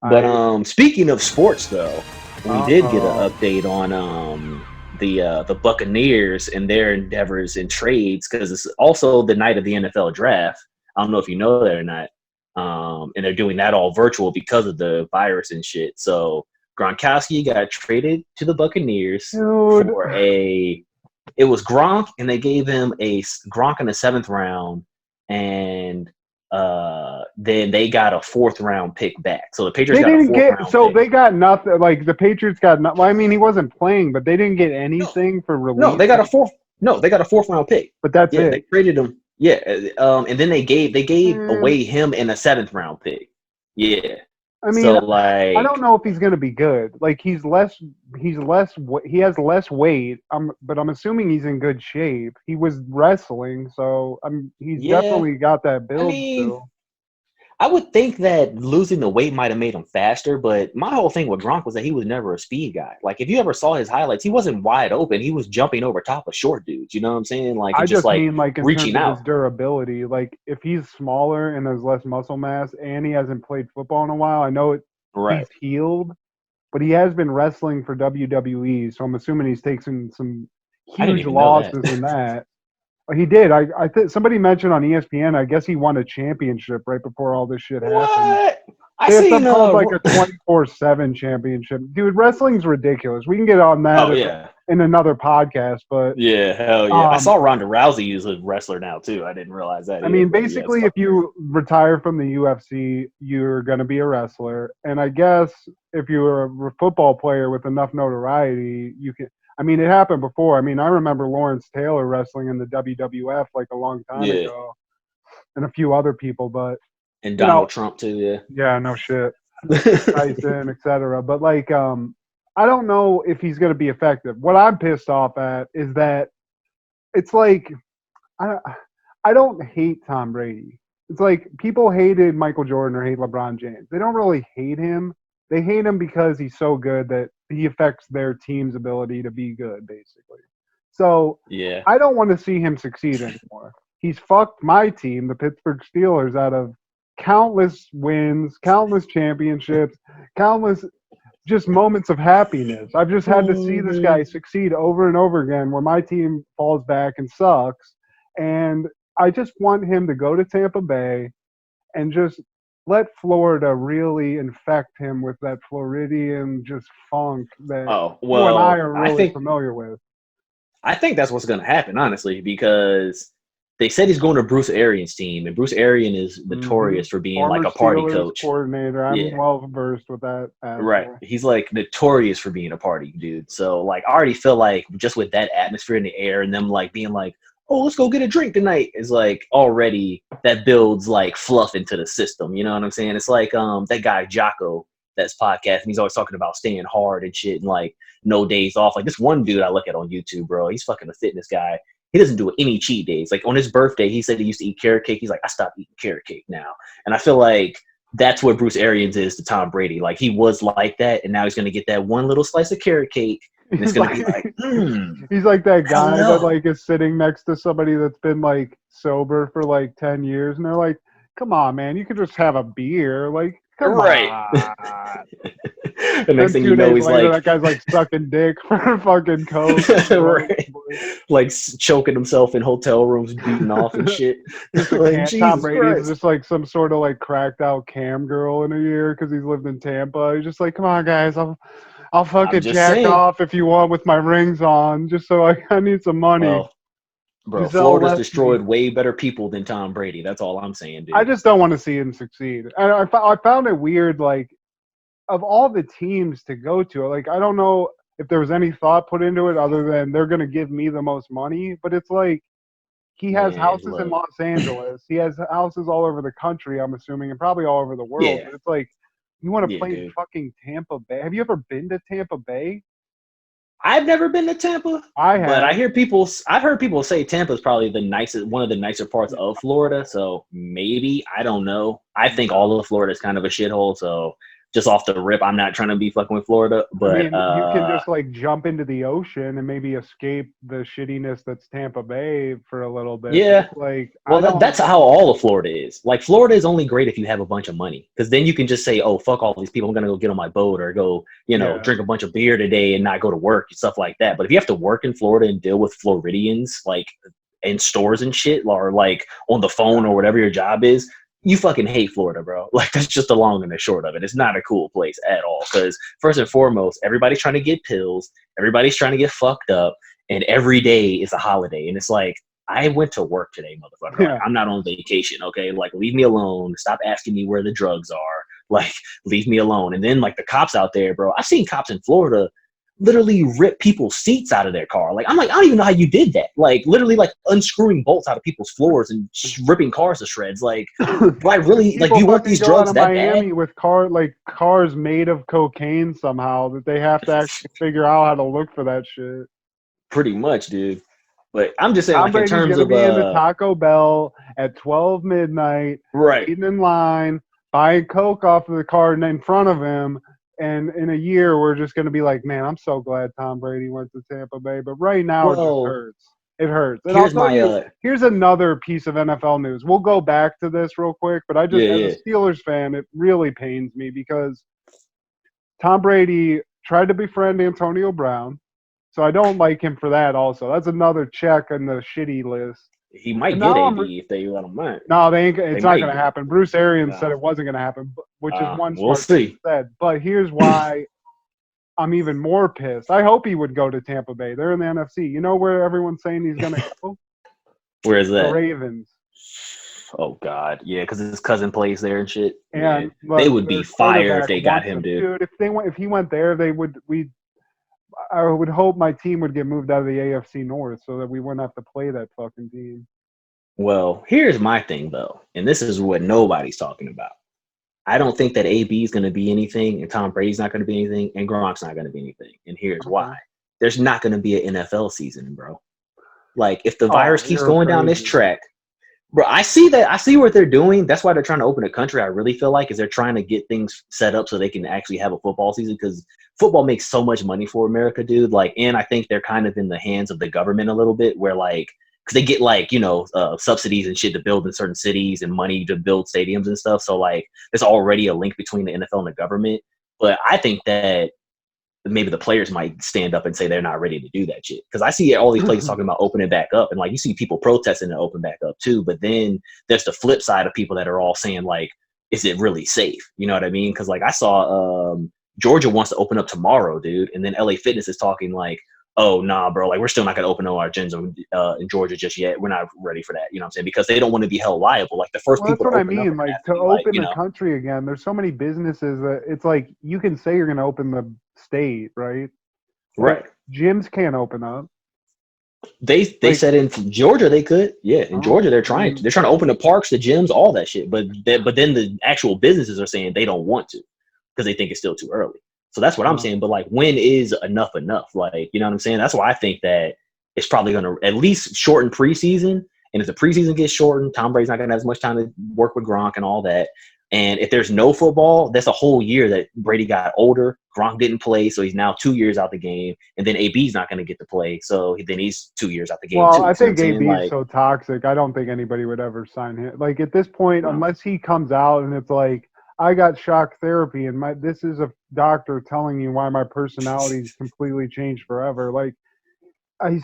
But speaking of sports, though, we did get an Uh-oh. update on the Buccaneers and their endeavors in trades because it's also the night of the NFL draft. I don't know if you know that or not. And they're doing that all virtual because of the virus and shit. So Gronkowski got traded to the Buccaneers Dude. for it was Gronk, and they gave him a Gronk in the 7th round, and then they got a 4th round pick back. So the Patriots They got a didn't 4th get round so pick. they got nothing. Like the Patriots got nothing. Well, I mean, he wasn't playing, but they didn't get No, anything for no, release. they got a fourth. No, they got a 4th round pick. But that's Yeah, they it. traded him. Yeah, and then they gave Man, away him in a 7th round pick. Yeah, I mean, so I don't like, know if he's going to be good. Like he has less weight. But I'm assuming he's in good shape. He was wrestling, so he's yeah, definitely got that I build mean, still. I would think that losing the weight might have made him faster, but my whole thing with Gronk was that he was never a speed guy. Like, if you ever saw his highlights, he wasn't wide open. He was jumping over top of short dudes. You know what I'm saying? Like, I and just just like mean like in terms reaching of his out. durability. Like if he's smaller and there's less muscle mass, and he hasn't played football in a while, I know Right. he's healed, but he has been wrestling for WWE, so I'm assuming he's taken some I didn't huge even know that. losses in that. He did. I think somebody mentioned on ESPN. I guess he won a championship right before all this shit happened. What? I They have seen. something called like a 24/7 championship. Dude, wrestling's ridiculous. We can get on that Oh yeah. in another podcast, but Yeah, hell yeah. I um, saw Ronda Rousey is a wrestler now too. I didn't realize that I either. mean, But yeah, it's basically, if fucking crazy. you retire from the UFC, you're going to be a wrestler. And I guess if you're a football player with enough notoriety, you can. I mean, it happened before. I mean, I remember Lawrence Taylor wrestling in the WWF like a long time Yeah. ago, and a few other people. But And you know, Donald Trump too, yeah, no shit, yeah. Tyson, etc. But like, I don't know if he's going to be effective. What I'm pissed off at is that it's like I I don't hate Tom Brady. It's like people hated Michael Jordan or hate LeBron James. They don't really hate him. They hate him because he's so good that he affects their team's ability to be good, basically. So Yeah. I don't want to see him succeed anymore. He's fucked my team, the Pittsburgh Steelers, out of countless wins, countless championships, countless just moments of happiness. I've just had to see Oh this guy man. succeed over and over again where my team falls back and sucks. And I just want him to go to Tampa Bay and just let Florida really infect him with that Floridian just funk that Oh, you and I well, are really familiar with. I think that's what's gonna happen, honestly, because they said he's going to Bruce Arians' team, and Bruce Arians is Hmm. notorious for being like Former a party Steelers coach. coordinator. I'm Yeah. well versed with that Right. asshole. He's like notorious for being a party dude. So like I already feel like just with that atmosphere in the air and them like being like, oh, let's go get a drink tonight is like already that builds like fluff into the system. You know what I'm saying? It's like that guy Jocko that's podcast and he's always talking about staying hard and shit and like no days off. Like this one dude I look at on YouTube, bro, he's fucking a fitness guy. He doesn't do any cheat days. Like on his birthday, he said he used to eat carrot cake. He's like, I stopped eating carrot cake now. And I feel like that's what Bruce Arians is to Tom Brady. Like he was like that, and now he's gonna get that one little slice of carrot cake, and it's He's gonna like be like, he's like that I don't guy that know. like is sitting next to somebody that's been like sober for like 10 years and they're like, "Come on, man, you could just have a beer." Like, "Come Right. on." The next Then thing two you know, days he's later like, that guy's like sucking dick for fucking coke and drugs. right, like choking himself in hotel rooms, beating off and shit. Just a Like Tom Jesus Brady's Christ. just like some sort of like cracked out cam girl in a year because he's lived in Tampa. He's just like, "Come on, guys, I'll I'm fucking just jack saying. off if you want with my rings on, just so I need some money." Well, bro, Giselle Florida's left me. destroyed way better people than Tom Brady. That's all I'm saying, I dude. just don't want to see him succeed. And I found it weird, like, of all the teams to go to, like, I don't know if there was any thought put into it other than they're going to give me the most money. But it's like he has Man, houses in look. Los Angeles. He has houses all over the country, I'm assuming, and probably all over the world. Yeah, But it's like, you want to yeah, play in dude. fucking Tampa Bay? Have you ever been to Tampa Bay? I've never been to Tampa, I but have. I've heard people say Tampa is probably the nicest, one of the nicer parts of Florida. So maybe I don't know. I think all of Florida is kind of a shithole. So just off the rip. I'm not trying to be fucking with Florida, but I mean, you can just like jump into the ocean and maybe escape the shittiness that's Tampa Bay for a little bit. yeah. Like, Well, that's how all of Florida is. Like, Florida is only great if you have a bunch of money, because then you can just say, "Oh, fuck all these people. I'm gonna go get on my boat or go, drink a bunch of beer today and not go to work," and stuff like that. But if you have to work in Florida and deal with Floridians, like in stores and shit, or like on the phone or whatever your job is, you fucking hate Florida, bro. Like, that's just the long and the short of it. It's not a cool place at all. Because first and foremost, everybody's trying to get pills, everybody's trying to get fucked up, and every day is a holiday. And it's like, I went to work today, motherfucker. Yeah. Like, I'm not on vacation, okay? Like, leave me alone. Stop asking me where the drugs are. Like, leave me alone. And then, like, the cops out there, bro. I've seen cops in Florida literally rip people's seats out of their car. Like, I'm like, I don't even know how you did that. Like, literally, like, unscrewing bolts out of people's floors and ripping cars to shreds. Like, why really? Like, you want these drugs that Miami bad? with cars made of cocaine somehow that they have to actually figure out how to look for that shit. Pretty much, dude. But I'm just saying, Tom like, Brady's in terms gonna of be in the Taco Bell at 12 midnight, right. waiting in line, buying Coke off of the cart in front of him. And in a year, we're just going to be like, man, I'm so glad Tom Brady went to Tampa Bay. But right now, it just hurts. It hurts. And I'll tell you, here's another piece of NFL news. We'll go back to this real quick. But as a Steelers fan, it really pains me because Tom Brady tried to befriend Antonio Brown. So I don't like him for that also. That's another check on the shitty list. He might get AB if they let him in. No, it's not going to happen. Bruce Arians said it wasn't going to happen, which is one smart thing he said. But here's why I'm even more pissed. I hope he would go to Tampa Bay. They're in the NFC. You know where everyone's saying he's going to go? Where is that? The Ravens. Oh, God. Yeah, because his cousin plays there and shit. And yeah. They would be fire if they got him, dude. If he went there, I would hope my team would get moved out of the AFC North so that we wouldn't have to play that fucking team. Well, here's my thing, though, and this is what nobody's talking about. I don't think that AB is going to be anything, and Tom Brady's not going to be anything, and Gronk's not going to be anything. And here's why. There's not going to be an NFL season, bro. Like, if the virus keeps going down this track, bro, I see that. I see what they're doing. That's why they're trying to open a country, I really feel like, is they're trying to get things set up so they can actually have a football season, because football makes so much money for America, dude. Like, and I think they're kind of in the hands of the government a little bit, where, like, because they get, like, subsidies and shit to build in certain cities and money to build stadiums and stuff. So, like, there's already a link between the NFL and the government. But I think that maybe the players might stand up and say they're not ready to do that shit. Because I see all these places talking about opening back up, and, like, you see people protesting to open back up too. But then there's the flip side of people that are all saying, like, is it really safe? You know what I mean? Because, like, I saw Georgia wants to open up tomorrow, dude. And then LA Fitness is talking like, oh, nah, bro, like, we're still not going to open our gyms in Georgia just yet. We're not ready for that. You know what I'm saying? Because they don't want to be held liable. Like, the first people that's what I mean. Like, to open the country again, there's so many businesses that it's like you can say you're going to open the state, right? Right. But gyms can't open up. They said in Georgia they could. Yeah, in Georgia they're trying to open the parks, the gyms, all that shit. But then the actual businesses are saying they don't want to because they think it's still too early. So that's what I'm saying. But, like, when is enough? Like, you know what I'm saying? That's why I think that it's probably going to at least shorten preseason. And if the preseason gets shortened, Tom Brady's not going to have as much time to work with Gronk and all that. And if there's no football, that's a whole year that Brady got older. Gronk didn't play, so he's now 2 years out the game. And then AB's not going to get to play, so then he's 2 years out the game. Well, I think AB is so toxic. I don't think anybody would ever sign him. Like, at this point, unless he comes out and it's like, I got shock therapy, and this is a doctor telling you why my personality's completely changed forever. Like, he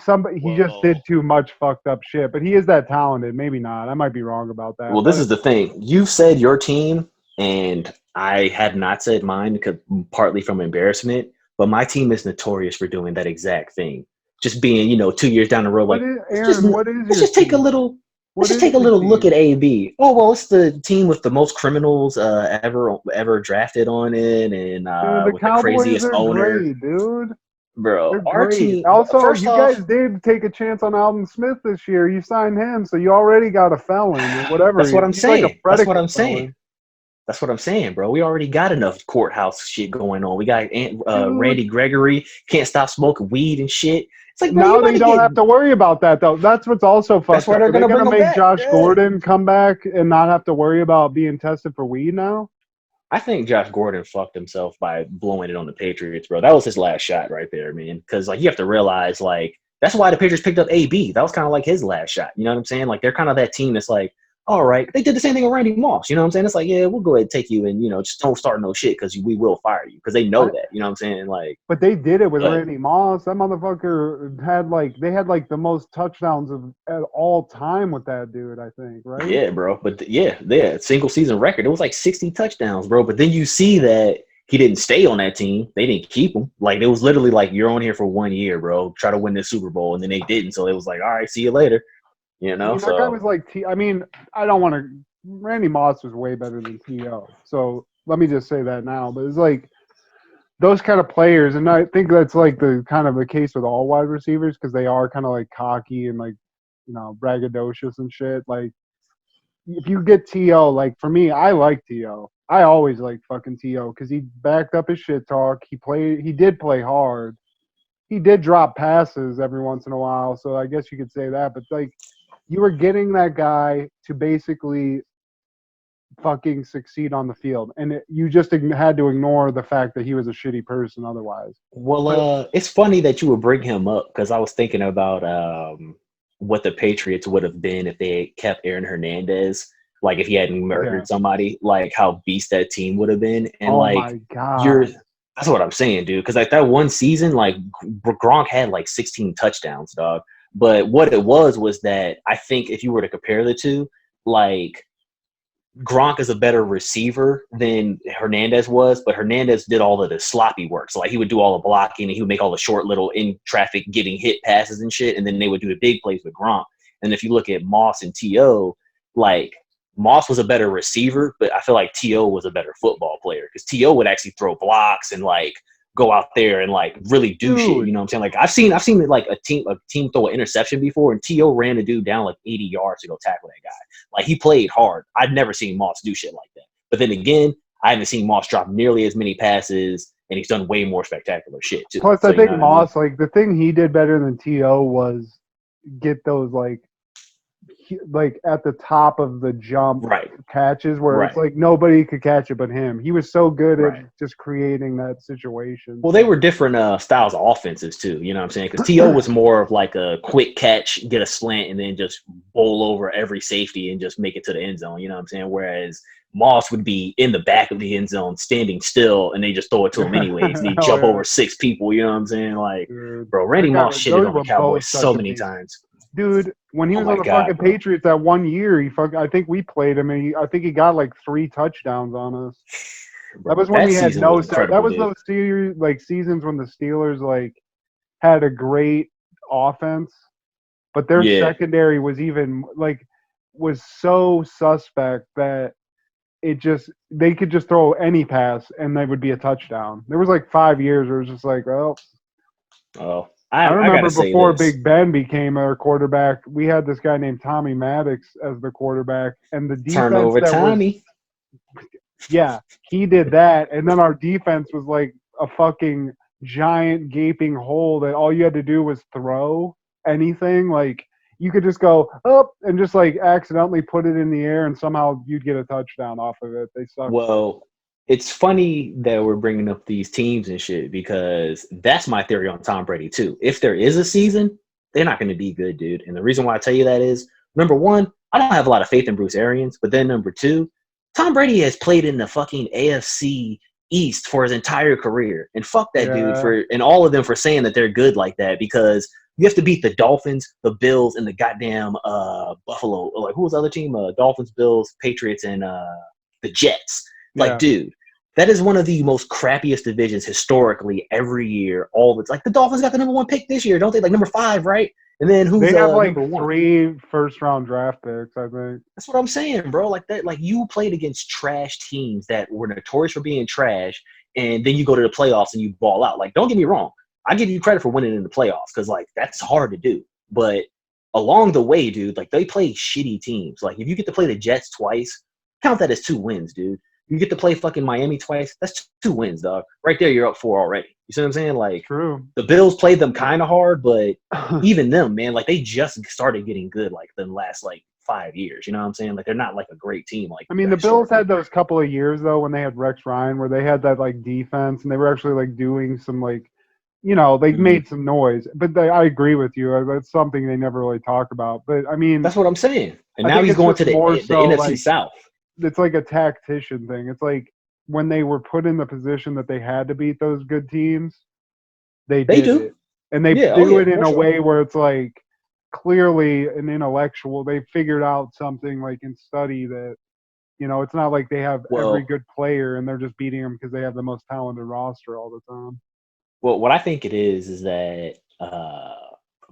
just did too much fucked up shit. But he is that talented. Maybe not. I might be wrong about that. Well, this is the thing. You've said your team, and I had not said mine because partly from embarrassment. But my team is notorious for doing that exact thing. Just being, 2 years down the road, like, let's just take a little look at AB. Oh, well, it's the team with the most criminals ever drafted on it, and with the craziest owner. Great, dude. Bro, our team. Also, you guys did take a chance on Alden Smith this year. You signed him, so you already got a felon or whatever. That's what I'm saying. Like That's what I'm saying. That's what I'm saying, bro. We already got enough courthouse shit going on. We got Randy Gregory can't stop smoking weed and shit. It's like, now they don't have to worry about that, though. That's what's also fucked up. They're going to make Josh Gordon come back and not have to worry about being tested for weed now? I think Josh Gordon fucked himself by blowing it on the Patriots, bro. That was his last shot right there, man. Because like you have to realize, like that's why the Patriots picked up AB. That was kind of like his last shot. You know what I'm saying? Like they're kind of that team that's like, all right, they did the same thing with Randy Moss. You know what I'm saying? It's like, yeah, we'll go ahead and take you, and just don't start no shit because we will fire you because they know that. You know what I'm saying? Like, but they did it with but, Randy Moss. That motherfucker had the most touchdowns of at all time with that dude. I think, right? yeah, bro. But yeah, single season record. It was like 60 touchdowns, bro. But then you see that he didn't stay on that team. They didn't keep him. Like it was literally like you're on here for 1 year, bro. Try to win this Super Bowl, and then they didn't. So it was like, all right, see you later. I mean, that guy was like I mean, I don't want to. Randy Moss was way better than T.O. So let me just say that now. But it's like those kind of players, and I think that's like the kind of the case with all wide receivers because they are kind of like cocky and like braggadocious and shit. Like if you get T.O., like for me, I like T.O. I always liked fucking T.O. because he backed up his shit talk. He did play hard. He did drop passes every once in a while, so I guess you could say that. But like, you were getting that guy to basically fucking succeed on the field, and you just had to ignore the fact that he was a shitty person otherwise. Well, it's funny that you would bring him up because I was thinking about what the Patriots would have been if they had kept Aaron Hernandez. Like if he hadn't murdered somebody, like how beast that team would have been. And my God. That's what I'm saying, dude. Because like that one season, like Gronk had like 16 touchdowns, dog. But what it was that I think if you were to compare the two, like Gronk is a better receiver than Hernandez was, but Hernandez did all of the sloppy work. So like he would do all the blocking and he would make all the short little in traffic getting hit passes and shit, and then they would do the big plays with Gronk. And if you look at Moss and T.O., like Moss was a better receiver, but I feel like T.O. was a better football player because T.O. would actually throw blocks and like go out there and like really do shit. You know what I'm saying? Like I've seen like a team throw an interception before, and T.O. ran a dude down like 80 yards to go tackle that guy. Like he played hard. I've never seen Moss do shit like that. But then again, I haven't seen Moss drop nearly as many passes, and he's done way more spectacular shit too. Plus, I think Moss, like the thing he did better than T.O. was get those like at the top of the jump catches where it's like nobody could catch it but him. He was so good at just creating that situation. Well, they were different styles of offenses too. You know what I'm saying? Because T.O. was more of like a quick catch, get a slant, and then just bowl over every safety and just make it to the end zone. You know what I'm saying? Whereas Moss would be in the back of the end zone, standing still, and they just throw it to him anyways. And he'd jump over 6 people. You know what I'm saying? Like, bro, Randy Moss shitted on the Cowboys so many times. Dude, when he was on the fucking Patriots that 1 year, I think we played him, and I think he got like 3 touchdowns on us. Bro, that was when we had no. That was those seasons when the Steelers like had a great offense, but their secondary was was so suspect that they could just throw any pass and they would be a touchdown. There was like 5 years where it was just like, I remember before Big Ben became our quarterback, we had this guy named Tommy Maddox as the quarterback, and the defense turnover Tommy. He did that, and then our defense was like a fucking giant gaping hole that all you had to do was throw anything. Like you could just go up and just like accidentally put it in the air, and somehow you'd get a touchdown off of it. They sucked. Well, it's funny that we're bringing up these teams and shit because that's my theory on Tom Brady too. If there is a season, they're not going to be good, dude. And the reason why I tell you that is, number one, I don't have a lot of faith in Bruce Arians. But then number two, Tom Brady has played in the fucking AFC East for his entire career. And fuck that dude and all of them for saying that they're good like that because you have to beat the Dolphins, the Bills, and the goddamn Buffalo. Like, who was the other team? Dolphins, Bills, Patriots, and the Jets. Like, dude, that is one of the most crappiest divisions historically every year. Like the Dolphins got the number 1 pick this year, don't they? Like number 5, right? And then they have like 3 first-round draft picks, I think. That's what I'm saying, bro. Like that, like you played against trash teams that were notorious for being trash, and then you go to the playoffs and you ball out. Like, don't get me wrong, I give you credit for winning in the playoffs because like that's hard to do. But along the way, dude, like they play shitty teams. Like if you get to play the Jets twice, count that as 2 wins, dude. You get to play fucking Miami twice. That's 2 wins, dog. Right there, you're up 4 already. You see what I'm saying? Like, true. The Bills played them kind of hard, but even them, man, like they just started getting good like the last like 5 years. You know what I'm saying? Like they're not like a great team like I mean, the Bills had those couple of years though when they had Rex Ryan, where they had that like defense and they were actually like doing some like, they made some noise. But I agree with you. That's something they never really talk about. But I mean, That's what I'm saying. And I now think he's it's going just to the more the so NFC like South. it's like a tactician thing. It's like when they were put in the position that they had to beat those good teams, they They did do. it. And they Yeah. Oh do yeah. it in For a sure. way where it's like clearly an intellectual. They figured out something like in study that, it's not like they have every Well, good player and they're just beating them because they have the most talented roster all the time. Well, what I think it is that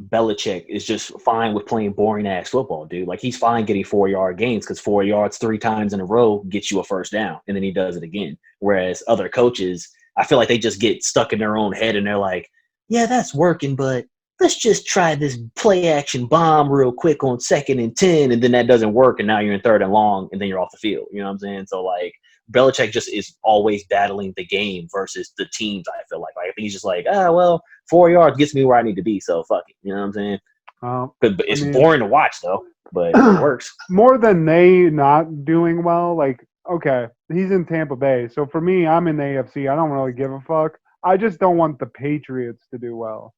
Belichick is just fine with playing boring ass football, dude. Like he's fine getting 4 yard gains because 4 yards 3 times in a row gets you a first down, and then he does it again. Whereas other coaches, I feel like they just get stuck in their own head and they're like, "Yeah, that's working, but let's just try this play action bomb real quick on 2nd and 10, and then that doesn't work, and now you're in 3rd and long, and then you're off the field." You know what I'm saying? So like Belichick just is always battling the game versus the teams. I feel like I think he's just like, well, 4 yards gets me where I need to be, so fuck it. You know what I'm saying? But I it's mean, boring to watch though. But it works. more than they not doing well, like, okay, he's in Tampa Bay. So for me, I'm in the AFC. I don't really give a fuck. I just don't want the Patriots to do well.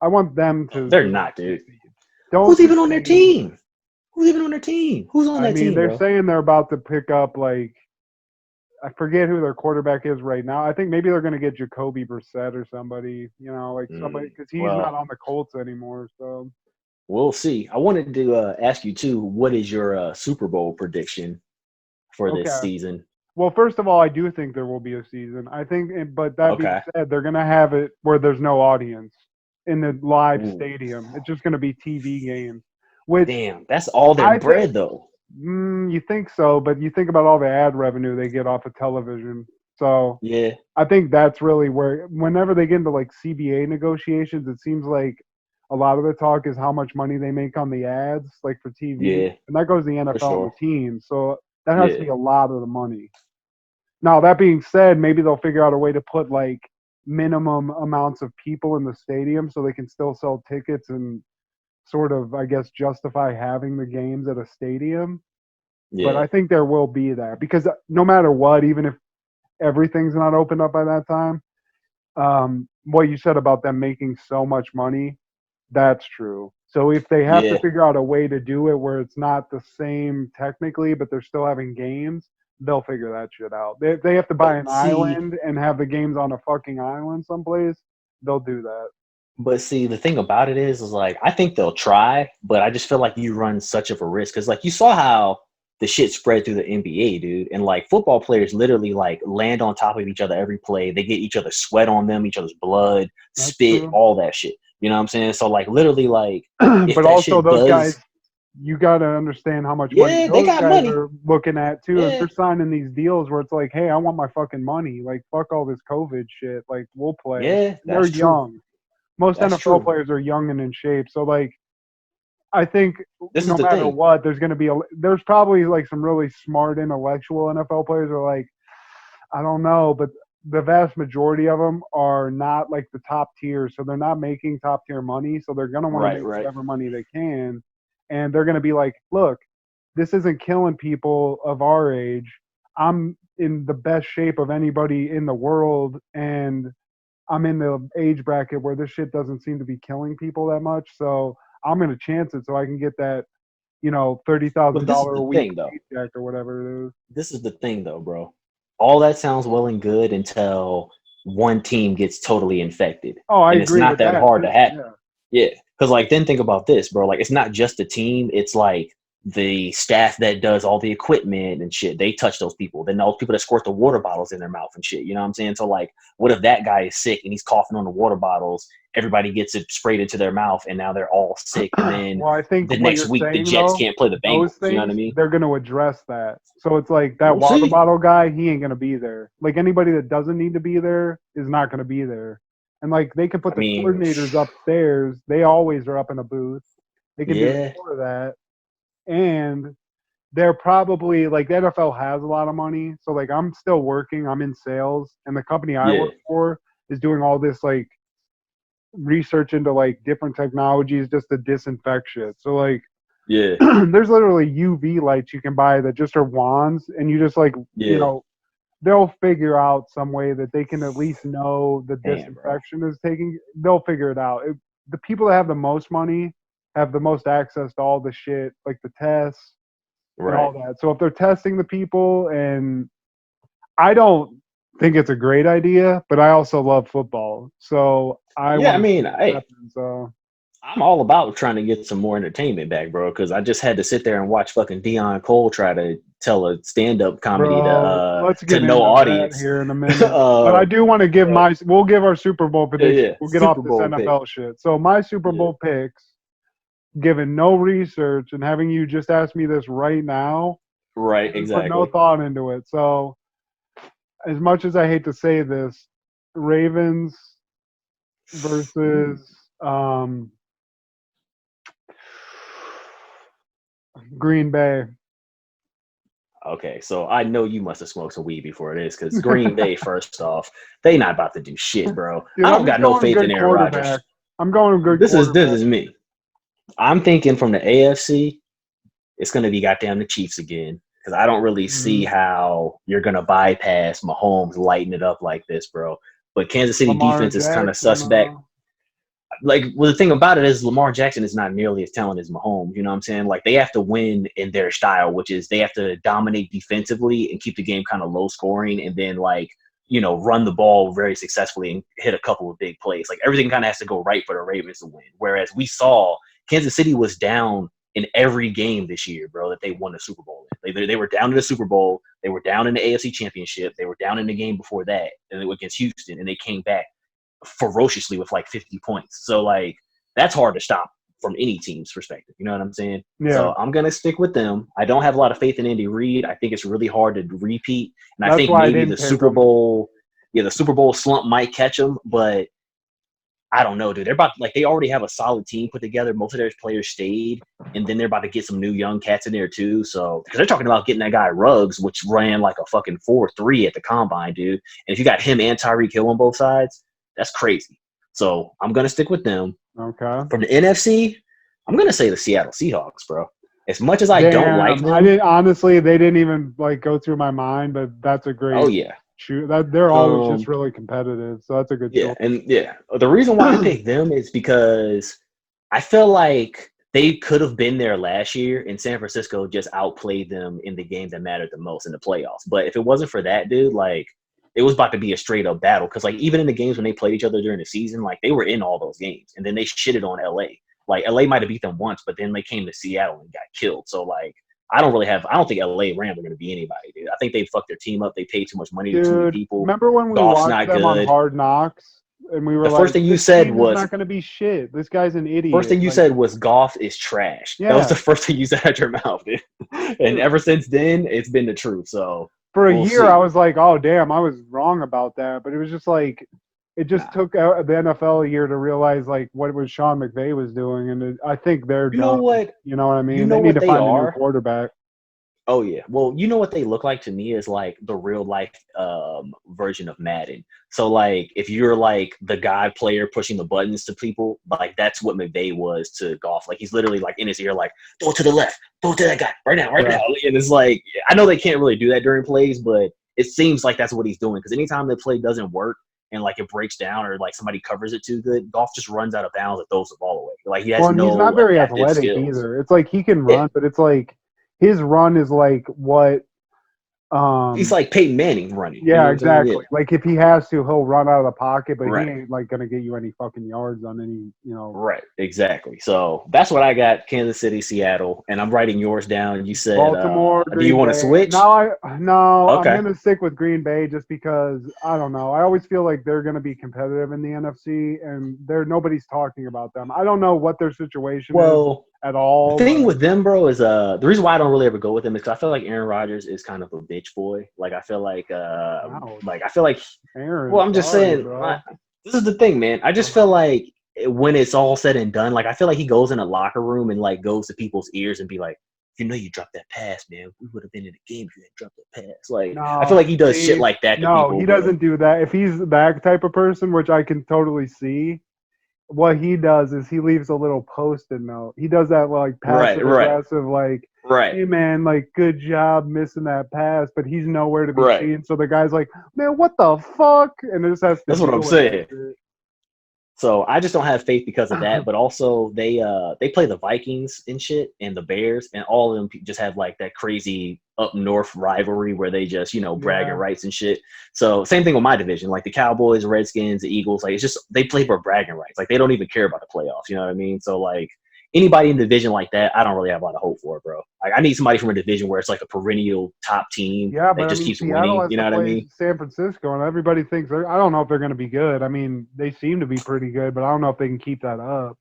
I want them to They're not, dude. don't Who's even on their succeed. team? Who's even on their team? Who's on I that mean, team, they're bro? saying they're about to pick up like I forget who their quarterback is right now. I think maybe they're going to get Jacoby Brissett or somebody, like somebody because he's not Well, on the Colts anymore. So we'll see. I wanted to ask you too. What is your Super Bowl prediction for this okay. season? Well, first of all, I do think there will be a season. I think, but that being Okay. said, they're going to have it where there's no audience in the live Ooh, stadium. It's just going to be TV games, which damn, that's all their I think bread though. you think so, but you think about all the ad revenue they get off of television. So Yeah, I think that's really where, whenever they get into like CBA negotiations, it seems like a lot of the talk is how much money they make on the ads, like for TV, yeah, and that goes to the for NFL and the sure. teams. So that has to Yeah, be a lot of the money. Now, that being said, maybe they'll figure out a way to put like minimum amounts of people in the stadium so they can still sell tickets and sort of, I guess, justify having the games at a stadium. But yeah, I think there will be that because no matter what, even if everything's not opened up by that time, what you said about them making so much money, that's true. So if they have to yeah. figure out a way to do it where it's not the same technically, but they're still having games, they'll figure that shit out. If they have to buy an But see, island and have the games on a fucking island someplace, they'll do that. the thing about it is like I think they'll try, but I just feel like you run such of a risk because like you saw how the shit spread through the NBA, dude, and like football players literally like land on top of each other every play. They get each other's sweat on them, each other's blood, That's spit, true. all that shit. You know what I'm saying? So like literally, like if But that also, shit those guys, does, you got to understand how much money yeah, they those got guys money. are looking at too. If Yeah, they're signing these deals where it's like, hey, I want my fucking money. Like, fuck all this COVID shit. Like, we'll play. yeah, And they're that's true. young. Most That's NFL true. players are young and in shape. So, like, I think This is no the matter thing. what, there's going to be there's probably like some really smart intellectual NFL players are like, I don't know, but the vast majority of them are not like the top tier, so they're not making top tier money, so they're going to want to Right, make right. whatever money they can, and they're going to be like, look, this isn't killing people of our age. I'm in the best shape of anybody in the world, and I'm in the age bracket where this shit doesn't seem to be killing people that much. So I'm gonna chance it so I can get that, thirty thousand But this is dollar the a week thing, though. paycheck or whatever it is. This is the thing, though, bro. All that sounds well and good until one team gets totally infected, Oh, I and it's agree not with that that hard to too. happen. Yeah, Yeah, because like then think about this, bro. Like it's not just the team; it's like the staff that does all the equipment and shit. They touch those people. Then those people that squirt the water bottles in their mouth and shit. You know what I'm saying? So like, what if that guy is sick and he's coughing on the water bottles? Everybody gets it sprayed into their mouth, and now they're all sick. And then well, I think the what next you're week, the saying Jets though, can't play the those Bengals. You know what I things, mean? they're going to address that. So it's like that We'll water see. bottle guy, he ain't going to be there. Like anybody that doesn't need to be there is not going to be there. And like they can put I the mean, coordinators upstairs. They always are up in a booth. They can do yeah, more of that. And they're probably like the NFL has a lot of money. So like I'm still working, I'm in sales, and the company I yeah. work for is doing all this like research into like different technologies just to disinfect shit. So like Yeah. There's literally UV lights you can buy that just are wands, and you just like Yeah. they'll figure out some way that they can at least know the Damn, bro. disinfection is taking. They'll figure it out. The people that have the most money have the most access to all the shit, like the tests and Right. all that. So if they're testing the people, and I don't think it's a great idea, but I also love football, so I Yeah, I want to see mean, what hey, happens. So I'm all about trying to get some more entertainment back, bro. Because I just had to sit there and watch fucking Dion Cole try to tell a stand-up comedy bro, let's to get no into that audience. here in a minute. But I do want to give But we'll give our Super Bowl yeah, predictions. yeah, We'll get off Super this Bowl pick. NFL shit. So my Super Yeah, Bowl picks, given no research and having you just ask me this right now, right, and put no exactly. thought into it. So as much as I hate to say this, Ravens versus Green Bay. Okay, so I know you must have smoked some weed before this, because Green Bay, first off, they not about to do shit, bro. Dude, I I'm don't just got no going faith in good Aaron quarterback. Rodgers. I'm going good This quarterback. is me. I'm thinking from the AFC, it's going to be goddamn the Chiefs again, because I don't really see Mhm. how you're going to bypass Mahomes lighting it up like this, bro. But Kansas City Lamar defense is kind of Jackson. suspect. Like, well, the thing about it is Lamar Jackson is not nearly as talented as Mahomes. You know what I'm saying? Like, they have to win in their style, which is they have to dominate defensively and keep the game kind of low scoring, and then like run the ball very successfully and hit a couple of big plays. Like everything kind of has to go right for the Ravens to win. Whereas we saw Kansas City was down in every game this year, bro, that they won the Super Bowl. They were down in the Super Bowl. They were down in the AFC Championship. They were down in the game before that, and they were against Houston, and they came back ferociously with like 50 points. So like that's hard to stop from any team's perspective. You know what I'm saying? Yeah, So I'm gonna stick with them. I don't have a lot of faith in Andy Reid. I think it's really hard to repeat, and I that's think why I maybe didn't the pick Super them. Bowl, the Super Bowl slump might catch them, but I don't know, dude. They're about they already have a solid team put together. Most of their players stayed, and then they're about to get some new young cats in there too. So because they're talking about getting that guy Ruggs, which ran like a fucking 4.3 at the combine, dude. And if you got him and Tyreek Hill on both sides, that's crazy. So I'm gonna stick with them. Okay. From the NFC, I'm gonna say the Seattle Seahawks, bro. As much as I don't like Damn, I them, didn't honestly. They didn't even like go through my mind, but that's a oh great yeah, shoot. That they're always just um, really competitive, so that's a good yeah, choice. and yeah. The reason why I picked them is because I feel like they could have been there last year, and San Francisco just outplayed them in the game that mattered the most in the playoffs. But if it wasn't for that, dude, like it was about to be a straight up battle. Because like even in the games when they played each other during the season, like they were in all those games, and then they shitted on LA. Like LA might have beat them once, but then they came to Seattle and got killed. So like I don't think LA Rams are going to be anybody, dude. I think they fucked their team up. They paid too much money to too many Dude, people. remember when we Golf's watched not them on good. Hard Knocks and we were The first like, thing you "This said team is was not going to be shit. This guy's an First idiot." thing you Like, said was golf is trash. That was yeah, the first thing you said out your mouth, dude. And dude. ever since then, it's been the truth. So For a we'll year, I see. was like, "Oh, damn, I was wrong about that." But it was just like, it just Nah. took the NFL a year to realize like what was Sean McVay was doing, and I think they're You know done. what? You know what I You mean? know They need what to they find a new are? quarterback. Oh yeah. Well, you know what they look like to me is like the real life version of Madden. So like if you're like the guy player pushing the buttons to people, like that's what McVay was to golf. Like he's literally like in his ear, like throw it to the left, throw it to that guy right now, right Yeah. now. And it's like I know they can't really do that during plays, but it seems like that's what he's doing. Because anytime the play doesn't work and like it breaks down or like somebody covers it too good, golf just runs out of bounds and throws the ball away. Like he Well, has and he's not no very adaptive athletic skills. either. It's like he can Yeah. run, but it's like his run is like what He's um like Peyton Manning running. You know yeah, what I'm saying? Yeah. exactly. Like if he has to, he'll run out of the pocket, but he Right. ain't like gonna get you any fucking yards on any. Right, exactly. So that's what I got: Kansas City, Seattle, and I'm writing yours down. You said, Baltimore, do you Green want to Bay. switch? No, I'm Okay. gonna stick with Green Bay just because I don't know. I always feel like they're gonna be competitive in the NFC, and nobody's talking about them. I don't know what their situation is Well, at the all, thing but with them, bro, is the reason why I don't really ever go with them is because I feel like Aaron Rodgers is kind of a bitch boy. Like I feel ouch, like I feel like. Aaron. Well, I'm just Sorry, saying. bro. This is the thing, man. I just feel like when it's all said and done, like I feel like he goes in a locker room and like goes to people's ears and be like, you dropped that pass, man. We would have been in the game if you had dropped that pass. Like I feel No, like he does shit see, like that to no, people, he but doesn't do that. If he's that type of person, which I can totally see, what he does is he leaves a little post-it note. He does that like Right, passive right, aggressive, like, right, "Hey man, like good job missing that pass," but he's nowhere to be right. seen. So the guy's like, "Man, what the fuck?" And just has to That's what I'm deal with that saying. shit. So I just don't have faith because of that. But also they play the Vikings and shit and the Bears, and all of them just have like that crazy up north rivalry where they just bragging Yeah, rights and shit. So same thing with my division, like the Cowboys, Redskins, the Eagles. Like it's just they play for bragging rights. Like they don't even care about the playoffs. You know what I mean? So like anybody in the division like that, I don't really have a lot of hope for, bro. Like I need somebody from a division where it's like a perennial top team yeah, that but I just mean, keeps Seattle winning. has You to know what I play mean? San Francisco, and everybody thinks they're. I don't know if they're going to be good. I mean, they seem to be pretty good, but I don't know if they can keep that up.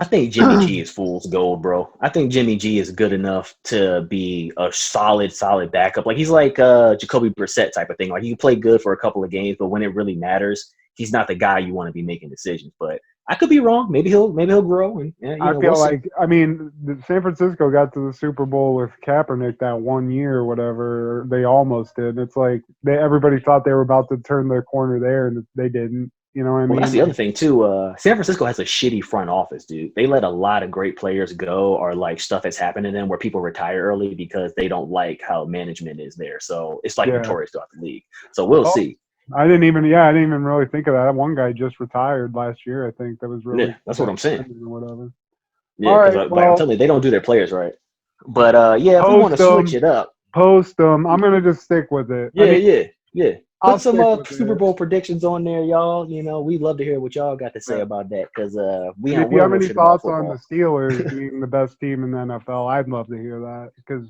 I think Jimmy G is fool's gold, bro. I think Jimmy G is good enough to be a solid backup. Like he's like Jacoby Brissett type of thing. Like he can play good for a couple of games, but when it really matters, he's not the guy you want to be making decisions. But I could be wrong. Maybe he'll grow, and I we'll feel see. like, I mean, San Francisco got to the Super Bowl with Kaepernick that one year or whatever. They almost did. It's like everybody thought they were about to turn their corner there, and they didn't. You know what I Well, that's mean? the other Like, thing too. San Francisco has a shitty front office, dude. They let a lot of great players go, or like stuff has happened to them where people retire early because they don't like how management is there. So it's like yeah. notorious throughout the league. So we'll Oh, see. I didn't even really think of that. One guy just retired last year. I think that was really Yeah, that's what that I'm saying. trending or whatever. Yeah, All because right, like I'm well, telling you, they don't do their players right. But yeah, if we want post to switch them, it up, post them. I'm gonna just stick with it. I yeah, mean, yeah, yeah. I'll Put some stick with Super it. Bowl predictions on there, y'all. We'd love to hear what y'all got to say Yeah. about that because we And if don't you we don't have know any shit about thoughts on the football. Steelers being the best team in the NFL, I'd love to hear that because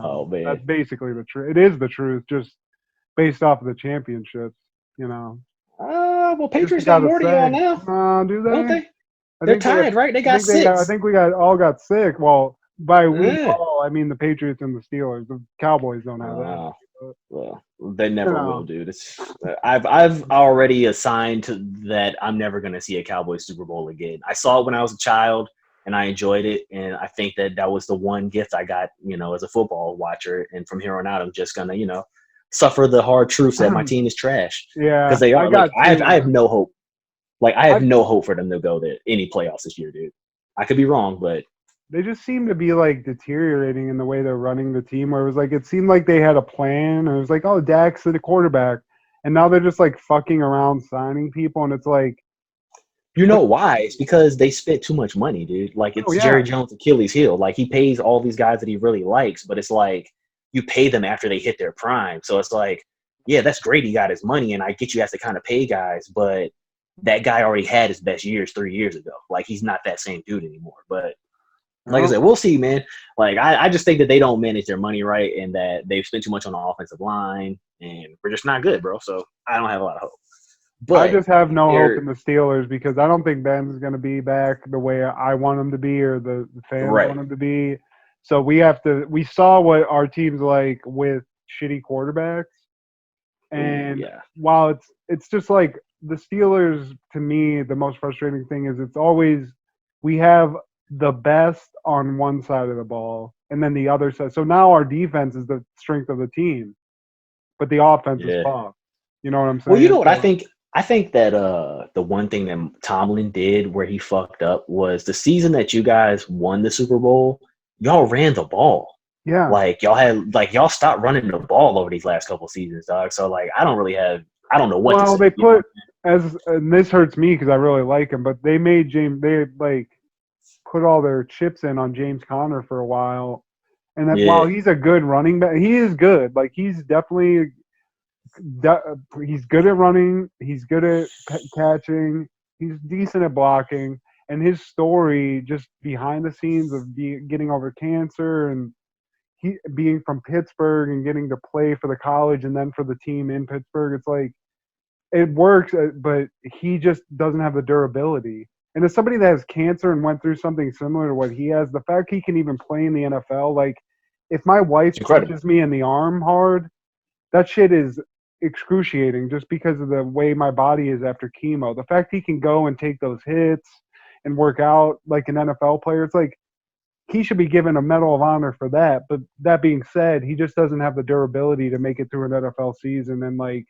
Oh that's man, basically the truth. It is the truth, just based off of the championships. You know, well, just Patriots got gotta more than y'all say, now, do don't they? they? They're tied, right? They got I six. think we got all got sick. Well, by we Yeah. all, I mean the Patriots and the Steelers. The Cowboys don't have that. Uh, But, well, they you never will, know, dude. I've already assigned that I'm never gonna see a Cowboys Super Bowl again. I saw it when I was a child, and I enjoyed it, and I think that was the one gift I got, as a football watcher. And from here on out, I'm just gonna, suffer the hard truths that my team is trash because yeah, they I are. Like got I have two. no hope. Like I I have no hope for them to go to any playoffs this year, dude. I could be wrong, but They just seem to be like deteriorating in the way they're running the team. Where it was like it seemed like they had a plan, and it was like, oh, Dak's the quarterback, and now they're just like fucking around signing people, and it's like, you but know why? It's because they spent too much money, dude. Like oh it's Jerry yeah, Jones' Achilles heel. Like he pays all these guys that he really likes, but it's like you pay them after they hit their prime. So it's like, yeah, that's great. He got his money, and I get you guys to kind of pay guys, but that guy already had his best years 3 years ago. Like he's not that same dude anymore. But like I well, said, we'll see, man. Like I just think that they don't manage their money right, and that they've spent too much on the offensive line, and we're just not good, bro. So I don't have a lot of hope. I But just have no hope they're in the Steelers because I don't think Ben's going to be back the way I want him to be or the fans right. want him to be. So we have to. We saw what our team's like with shitty quarterbacks. Ooh, And yeah. while it's just like the Steelers, to me, the most frustrating thing is it's always we have the best on one side of the ball and then the other side. So now our defense is the strength of the team, but the offense is Yeah. fucked. You know what I'm Well, you saying? know what I So think? I think that the one thing that Tomlin did where he fucked up was the season that you guys won the Super Bowl, y'all ran the ball. yeah. Y'all stopped running the ball over these last couple seasons, dog. So like I don't know what to Well, say. they put as and this hurts me because I really like him, but they made James. They like put all their chips in on James Conner for a while, and that while Yeah. he's a good running back, he is good. Like he's definitely he's good at running. He's good at catching. He's decent at blocking. And his story, just behind the scenes of getting over cancer and he being from Pittsburgh and getting to play for the college and then for the team in Pittsburgh, it's like it works, but he just doesn't have the durability. And as somebody that has cancer and went through something similar to what he has, the fact he can even play in the NFL, like if my wife It's incredible. punches me in the arm hard, that shit is excruciating just because of the way my body is after chemo. The fact he can go and take those hits and work out like an NFL player, it's like he should be given a Medal of Honor for that. But that being said, he just doesn't have the durability to make it through an NFL season. And like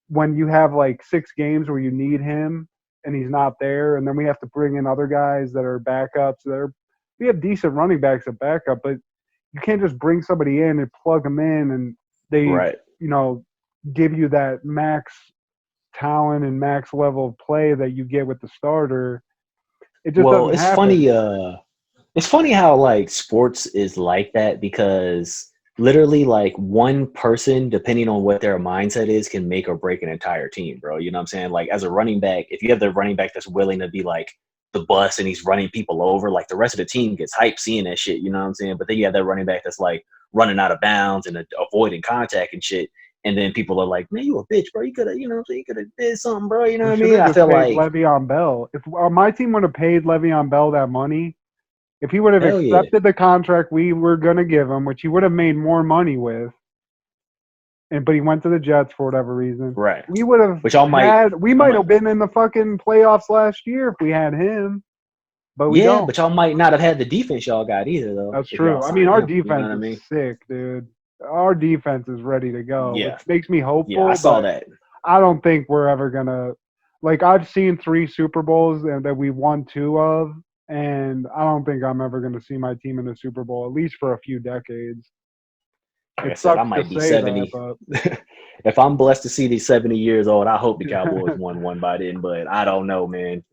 when you have like 6 games where you need him and he's not there, and then we have to bring in other guys that are backups. We have decent running backs at backup, but you can't just bring somebody in and plug them in, and they, Right. give you that max talent and max level of play that you get with the starter. It just Well, doesn't it's happen. funny. It's funny how like sports is like that because literally like one person, depending on what their mindset is, can make or break an entire team, bro. You know what I'm saying? Like as a running back, if you have the running back that's willing to be like the bus and he's running people over, like the rest of the team gets hyped seeing that shit. You know what I'm saying? But then you have that running back that's like running out of bounds and avoiding contact and shit. And then people are like, man, you a bitch, bro. You could have, you know what I'm saying? You could have did something, bro. You know We what I should mean? have I just feel paid like, Le'Veon Bell. If my team would have paid Le'Veon Bell that money, if he would have hell yeah. accepted the contract we were going to give him, which he would have made more money with, but he went to the Jets for whatever reason, Right. we would have Which y'all might, we might have been in the fucking playoffs last year if we had him, but we yeah, don't. but y'all might not have had the defense y'all got either, though, That's if y'all true. I mean, signed our him. You know defense what I is mean? sick, dude. Our defense is ready to go, which Yeah. makes me Yeah, I hopeful, saw but that. I don't think we're ever going to – like, I've seen 3 Super Bowls that we won 2 of, and I don't think I'm ever going to see my team in the Super Bowl, at least for a few decades. Like I It said, I sucks to might be say that, 70. but If I'm blessed to see these 70 years old, I hope the Cowboys won one by then, but I don't know, man.